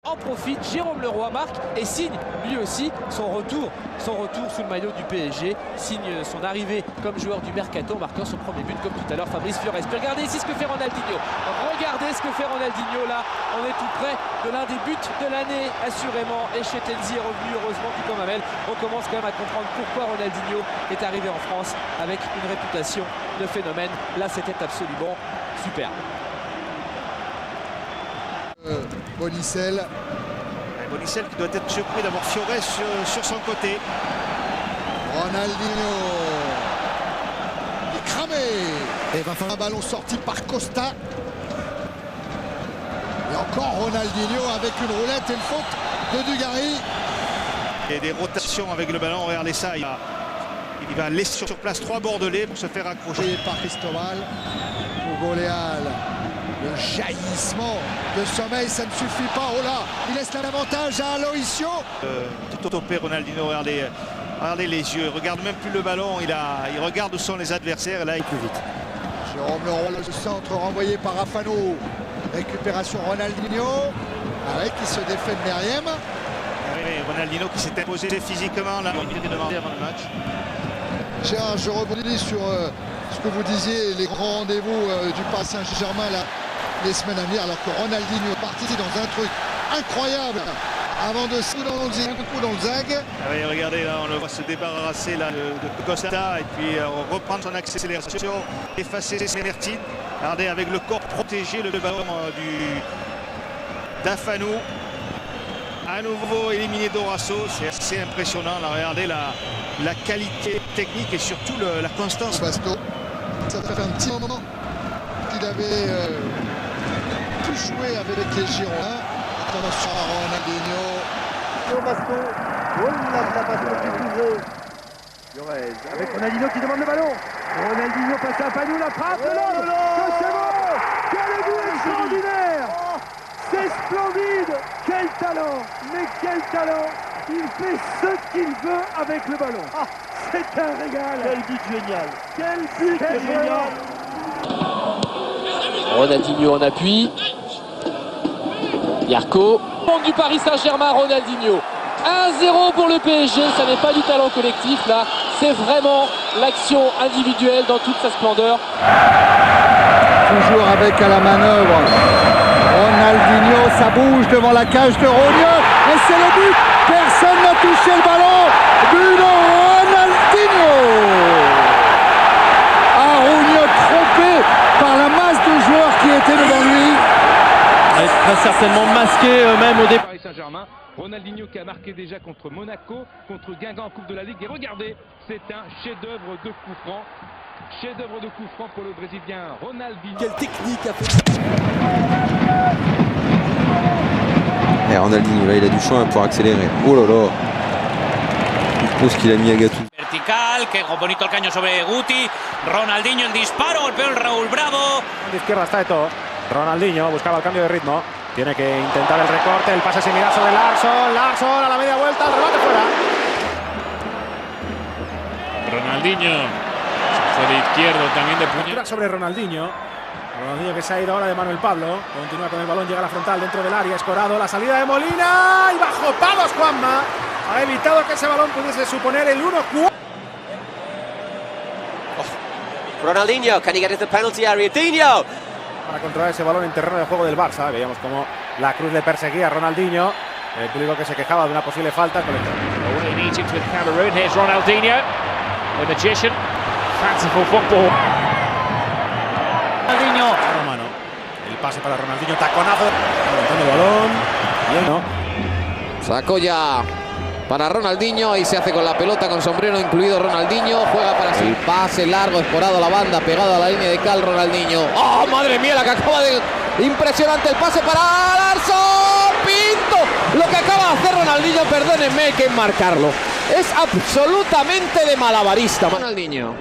En profite, Jérôme Leroy marque et signe lui aussi son retour sous le maillot du PSG, signe son arrivée comme joueur du Mercato, marquant son premier but comme tout à l'heure Fabrice Fiorez. Puis regardez ici ce que fait Ronaldinho, là, on est tout près de l'un des buts de l'année assurément, et Chettenzi est revenu heureusement tout comme Amel. On commence quand même à comprendre pourquoi Ronaldinho est arrivé en France avec une réputation de phénomène. Là c'était absolument super. Bonicel. Bonicel qui doit être surpris d'avoir Fiorez sur son côté. Ronaldinho. Il est cramé. Et va faire un ballon sorti par Costa. Et encore Ronaldinho avec une roulette et une faute de Dugarry. Et des rotations avec le ballon, regardez ça. Il va laisser sur place 3 Bordelais pour se faire accrocher. Par Cristobal. Hugo Léal. Le jaillissement de sommeil, ça ne suffit pas. Oh là, il laisse l'avantage à Aloisio. Tout topé Ronaldinho, regardez les yeux, il regarde même plus le ballon, il regarde où sont les adversaires, et là il plus vite. Jérôme Leroy, le centre renvoyé par Rafano. Récupération Ronaldinho, qui se défait de Meriem. Oui, Ronaldinho qui s'est imposé physiquement là, il était demandé avant le match. Tiens, je rebondis sur ce que vous disiez, les grands rendez-vous du Paris Saint-Germain les semaines à venir, alors que Ronaldinho est parti dans un truc incroyable avant de se dans le zag. Ah oui, regardez là, on le voit se débarrasser là, de Costa et puis reprendre son accélération, effacer ses mertines. Regardez avec le corps protégé le ballon d'Afanou. À nouveau éliminé Dorasso, c'est assez impressionnant. Là, regardez la qualité technique et surtout la constance. Basto, ça fait un petit moment qu'il avait tout joué avec les Girondins. Attention à Ronaldinho. Basto, la passe Fiorez avec Ronaldinho qui demande le ballon. Ronaldinho passe à Panou, la frappe de l'homme. C'est bon. Quel but extraordinaire. C'est splendide. Quel talent. Mais quel talent. Il fait ce qu'il veut avec le ballon. Ah, c'est un régal. Quel but génial. Quel but génial. Ronaldinho en appui. Yarko. Du Paris Saint-Germain, Ronaldinho. 1-0 pour le PSG, ça n'est pas du talent collectif là, c'est vraiment l'action individuelle dans toute sa splendeur. Toujours avec à la manœuvre Ronaldinho, ça bouge devant la cage de Rogneux et c'est le but. Personne n'a touché le ballon. But de Ronaldinho. Rogneux trompé par la masse de joueurs qui étaient devant lui. Très certainement masqué même au départ. Paris Saint-Germain, Ronaldinho qui a marqué déjà contre Monaco, contre Guingamp en Coupe de la Ligue. Et regardez, c'est un chef-d'œuvre de coup franc. Chef-d'œuvre de coup franc pour le Brésilien Ronaldinho. Quelle technique a fait. Et Ronaldinho là il a du choix pour accélérer. Oh là là. Je pense qu'il a mis à Gattuso. Vertical, que bonito el caño sobre Guti. Ronaldinho el disparo, golpeó el Raúl Bravo. De izquierda está Eto'o. Ronaldinho buscaba el cambio de ritmo. Tiene que intentar el recorte, el pase similar sobre Larsson. Larsson a la media vuelta, el remate fuera. Ronaldinho fue de izquierdo también de puño. Sobre Ronaldinho. Ronaldinho que se ha ido ahora de Manuel Pablo. Continúa con el balón, llega a la frontal dentro del área. Escorado, la salida de Molina. Y bajo palos Juanma. Ha evitado que ese balón pudiese suponer el 1-4. Ronaldinho, can he get into the penalty area? Dinho! Para controlar ese balón en terreno de juego del Barça. Veíamos como la Cruz le perseguía a Ronaldinho. El público que se quejaba de una posible falta. Away in Egypt with Cameroon. Here's Ronaldinho, the magician. Fanciful football. Ronaldinho. Romano. El pase para Ronaldinho. Taconazo. Levantando el balón. Bien, ¿no? Sacó ya para Ronaldinho y se hace con la pelota con sombrero incluido Ronaldinho. Juega para sí. El pase largo, escorado a la banda, pegado a la línea de cal Ronaldinho. ¡Oh, madre mía! La que acaba de... Impresionante el pase para Larsson. ¡Pinto! Lo que acaba de hacer Ronaldinho, perdónenme, hay que marcarlo. Es absolutamente de malabarista. Ronaldinho.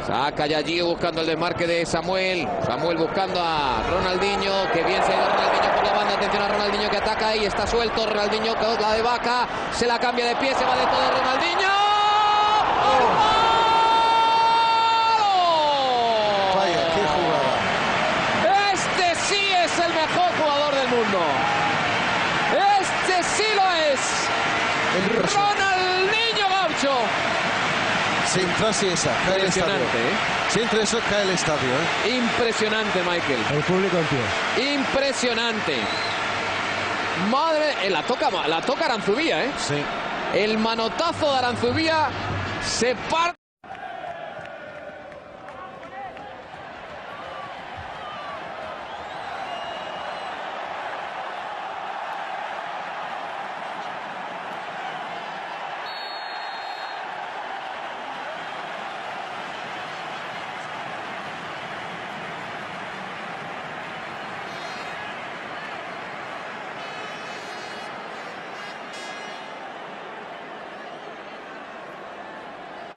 Saca Yayi buscando el desmarque de Samuel. Samuel buscando a Ronaldinho. Que bien se ha ido Ronaldinho por la banda. Atención a Ronaldinho que ataca y está suelto. Ronaldinho con la de Vaca. Se la cambia de pie. Se va de todo Ronaldinho. Vaya, qué jugada. Este sí es el mejor jugador del mundo. mundo. Este sí lo es. Ronaldinho Gaucho. Si entrase esa, cae el estadio. Si entra eso, cae el estadio. Impresionante, Michael. El público en pie. Impresionante. Madre, la toca Aranzubía, ¿eh? Sí. El manotazo de Aranzubía se parte.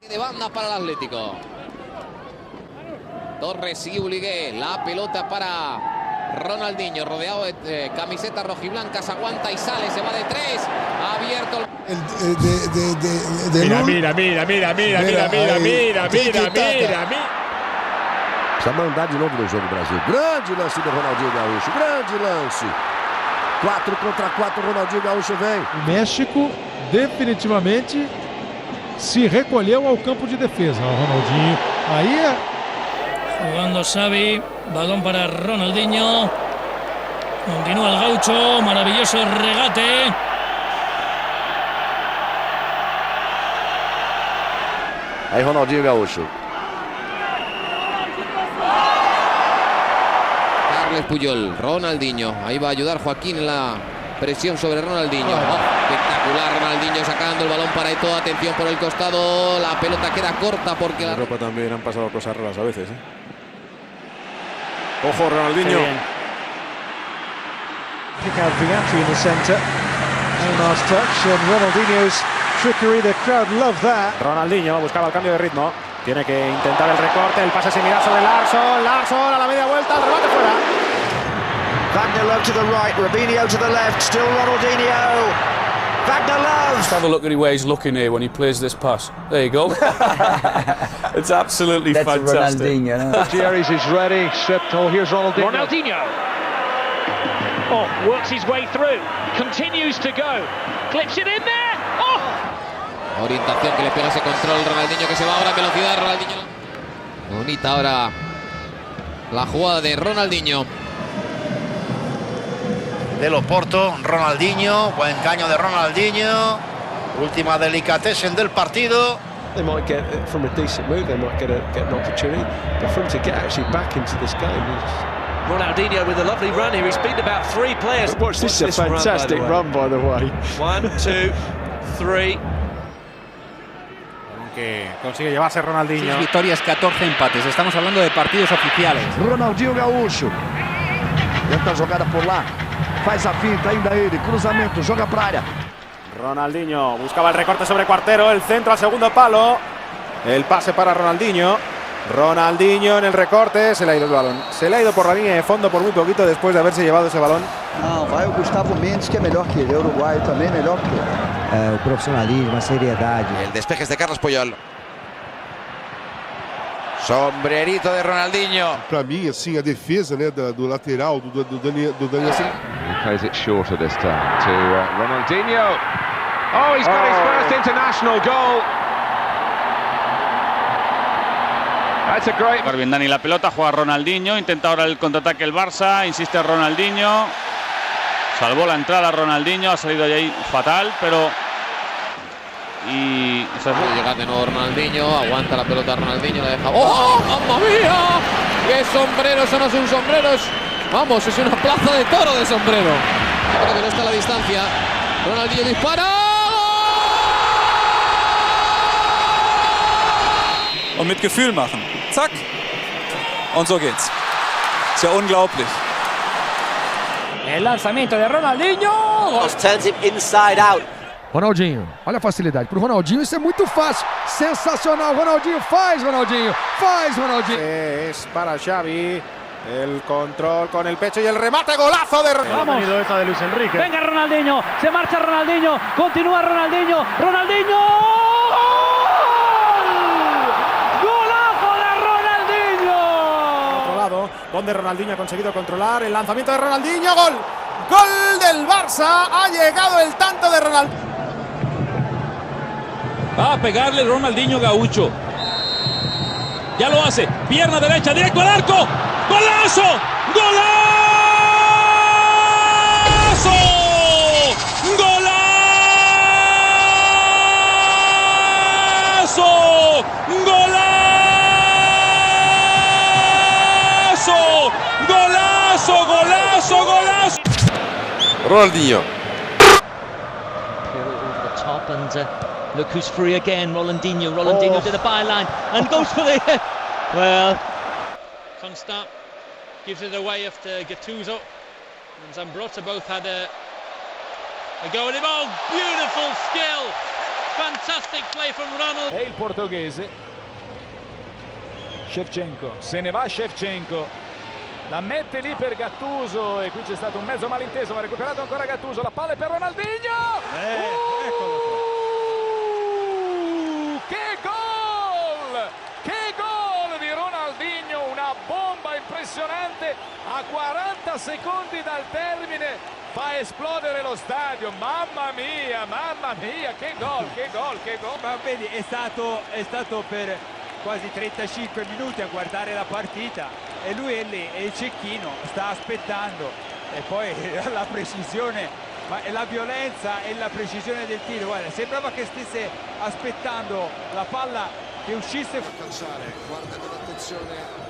De banda para el Atlético. Torres y Uligué. La pelota para Ronaldinho, rodeado de camisetas rojiblancas. Aguanta y sale, se va de tres. Abierto. Mira. Precisa mandar de novo no jogo Brasil. Grande lance do Ronaldinho Gaúcho. Grande lance. 4 contra 4, Ronaldinho Gaúcho vem. O México definitivamente se recolheu ao campo de defesa. O Ronaldinho aí jugando Xavi, balón para Ronaldinho. Continúa el Gaucho, maravilloso regate. Aí Ronaldinho Gaúcho. Carles Puyol, Ronaldinho. Ahí va a ayudar Joaquín en la presión sobre Ronaldinho. Espectacular Ronaldinho sacando el balón para Eto'o. Atención por el costado. La pelota queda corta porque en Europa también han pasado cosas raras a veces, ¿eh? Ojo Ronaldinho. pick out Viatti in the centre. No nice touch and Ronaldinho's trickery. The crowd love that. Ronaldinho buscaba el cambio de ritmo. Tiene que intentar el recorte, el pase similar sobre Larsson. Larsson a la media vuelta, el remate fuera. Wagner Love to the right, Robinho to the left, still Ronaldinho. Wagner Love. Just have a look at the way he's looking here when he plays this pass. There you go. It's absolutely fantastic. Ronaldinho. Gutierrez is ready, stripped. Oh, here's Ronaldinho. Ronaldinho. Oh, works his way through, continues to go, clips it in there. Oh. Orientación que le pega ese control, Ronaldinho que se va ahora a velocidad, Ronaldinho. Bonita ahora la jugada de Ronaldinho. De Loporto, Ronaldinho, buen caño de Ronaldinho. Última delicatessen del partido. They might get from a decent move, they might get an opportunity, but for him to get actually back into this game is... Ronaldinho with a lovely run here. He's beaten about 3 players. This is a fantastic run, by the way. 1, 2, 3. Que consigue llevarse Ronaldinho. 6 victorias, 14 empates. Estamos hablando de partidos oficiales. Ronaldinho Gaúcho. Tenta a jogada por lá. Faz a finta, ainda ele. Cruzamento, joga pra área. Ronaldinho buscaba el recorte sobre Cuartero. El centro al segundo palo. El pase para Ronaldinho. Ronaldinho en el recorte. Se le ha ido el balón. Se le ha ido por la línea de fondo por muy poquito después de haberse llevado ese balón. Não, vai o Gustavo Mendes, que é melhor que ele. É uruguaio também, melhor que ele. O profissionalismo, a seriedade. El despeje es de Carlos Puyol. Sombrerito de Ronaldinho. Para mim, assim, a defesa, né, do lateral do Daniel. He plays it shorter this time to Ronaldinho. Oh, he's got his first international goal. That's a great. Bien, Dani, la pelota juega Ronaldinho, intenta ahora el contraataque el Barça, insiste Ronaldinho. Salvó la entrada Ronaldinho, ha salido de ahí fatal, pero... Y... Puede llegar de nuevo Ronaldinho, aguanta la pelota Ronaldinho, la deja... ¡Oh, mamma mía! ¡Qué sombrero! Eso no es un sombrero, vamos, es una plaza de toro de sombrero. Creo que no está a la distancia. Ronaldinho dispara. Und mit Gefühl machen. Zack. Und so geht's. Ist ja unglaublich. El lanzamiento de Ronaldinho. Turns him inside out. Ronaldinho, olha a facilidade para o Ronaldinho, isso é muito fácil, sensacional, Ronaldinho faz, Ronaldinho, Es para Xavi, el control con el pecho y el remate, golazo de Ronaldinho. Esa de Luis Enrique. Venga Ronaldinho, se marcha Ronaldinho, continúa Ronaldinho, Ronaldinho. ¡Golazo de Ronaldinho! Otro lado, donde Ronaldinho ha conseguido controlar el lanzamiento de Ronaldinho, gol. Gol del Barça. Ha llegado el tanto de Ronaldinho. Va a pegarle Ronaldinho Gaucho. Ya lo hace. Pierna derecha, directo al arco. ¡Golazo! ¡Golazo! ¡Golazo! ¡Golazo! ¡Golazo! ¡Golazo! ¡Golazo! Ronaldinho. Over the top and look who's free again. Rolandinho to the byline and goes for the well. Constant gives it away after Gattuso and Zambrotta both had a go at him. Oh, beautiful skill, fantastic play from Ronald. È il portoghese Shevchenko, se ne va Shevchenko, la mette lì per Gattuso e qui c'è stato un mezzo malinteso, ma ha recuperato ancora Gattuso, la palla è per Ronaldinho. Che gol! Che gol di Ronaldinho, una bomba impressionante a 40 secondi dal termine, fa esplodere lo stadio. Mamma mia, che gol, che gol, che gol. Ma vedi, è stato per quasi 35 minuti a guardare la partita e lui è lì, è il cecchino, sta aspettando e poi la precisione, ma la violenza e la precisione del tiro, guarda, sembrava che stesse aspettando la palla che uscisse. Calciare, guarda con attenzione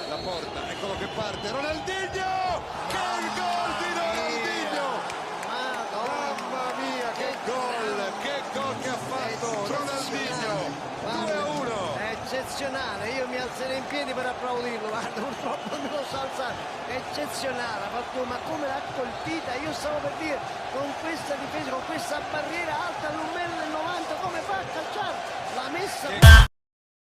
la porta, eccolo che parte, Ronaldinho! Che gol di Ronaldinho! Mamma mia, che gol che ha fatto Ronaldinho! 2-1! È eccezionale, io mi alzerei in piedi per applaudirlo, guarda, purtroppo non lo so alzare, è eccezionale, ma come l'ha colpita, io stavo per dire, con questa difesa, con questa barriera